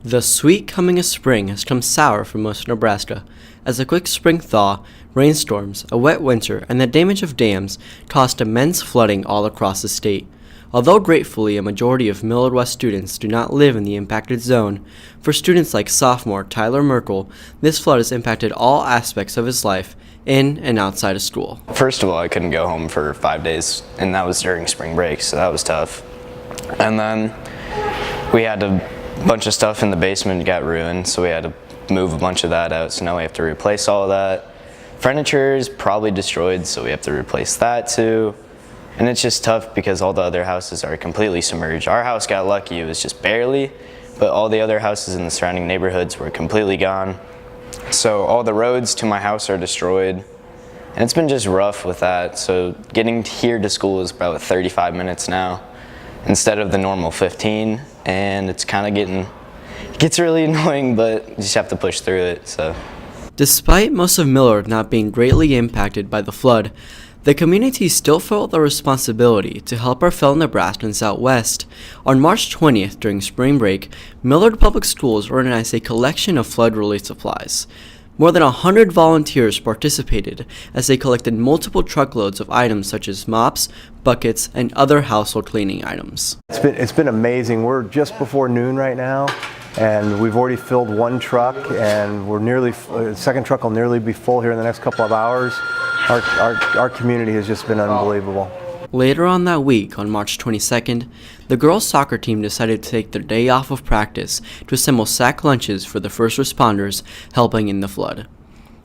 The sweet coming of spring has come sour for most of Nebraska, as a quick spring thaw, rainstorms, a wet winter, and the damage of dams caused immense flooding all across the state. Although gratefully a majority of Millard West students do not live in the impacted zone, for students like sophomore Tyler Merkel, this flood has impacted all aspects of his life, in and outside of school. First of all, I couldn't go home for 5 days, and that was during spring break, so that was tough. And then we had a bunch of stuff in the basement got ruined, so we had to move a bunch of that out, so now we have to replace all of that. Furniture is probably destroyed, so we have to replace that too. And it's just tough because all the other houses are completely submerged. Our house got lucky, it was just barely, but all the other houses in the surrounding neighborhoods were completely gone. So all the roads to my house are destroyed, and it's been just rough with that. So getting here to school is about 35 minutes now instead of the normal 15, and it's kind of it gets really annoying, but you just have to push through it. So Despite most of Millard not being greatly impacted by the flood, the community still felt the responsibility to help our fellow Nebraskans out west. On March 20th, during spring break, Millard Public Schools organized a collection of flood relief supplies. More than 100 volunteers participated as they collected multiple truckloads of items such as mops, buckets, and other household cleaning items. It's been amazing. We're just before noon right now, and we've already filled one truck, and the second truck will nearly be full here in the next couple of hours. Our community has just been unbelievable. Later on that week, on March 22nd, the girls' soccer team decided to take their day off of practice to assemble sack lunches for the first responders helping in the flood.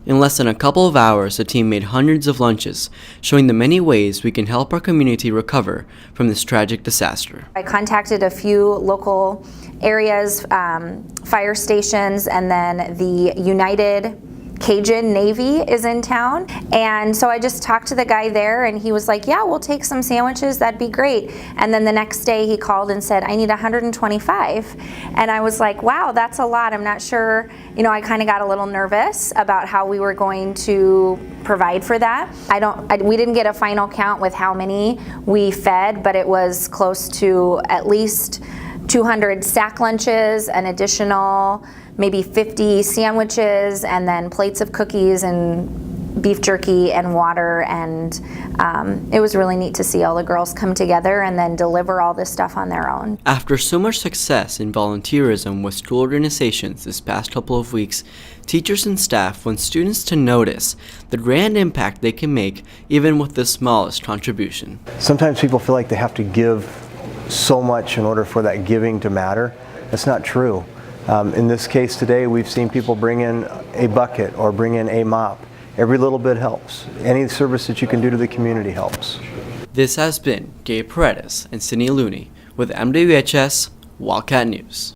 In less than a couple of hours, the team made hundreds of lunches, showing the many ways we can help our community recover from this tragic disaster. I contacted a few local areas, fire stations, and then the United Cajun Navy is in town, and so I just talked to the guy there, and he was like, yeah, we'll take some sandwiches, that'd be great. And then the next day he called and said, I need 125, and I was like, wow, that's a lot. I'm not sure, I kind of got a little nervous about how we were going to provide for that. We didn't get a final count with how many we fed, but it was close to at least 200 sack lunches, an additional maybe 50 sandwiches, and then plates of cookies and beef jerky and water, and it was really neat to see all the girls come together and then deliver all this stuff on their own. After so much success in volunteerism with school organizations this past couple of weeks, teachers and staff want students to notice the grand impact they can make even with the smallest contribution. Sometimes people feel like they have to give so much in order for that giving to matter. That's not true. In this case today, we've seen people bring in a bucket or bring in a mop. Every little bit helps. Any service that you can do to the community helps. This has been Gabe Paredes and Sydney Looney with MWHS Wildcat News.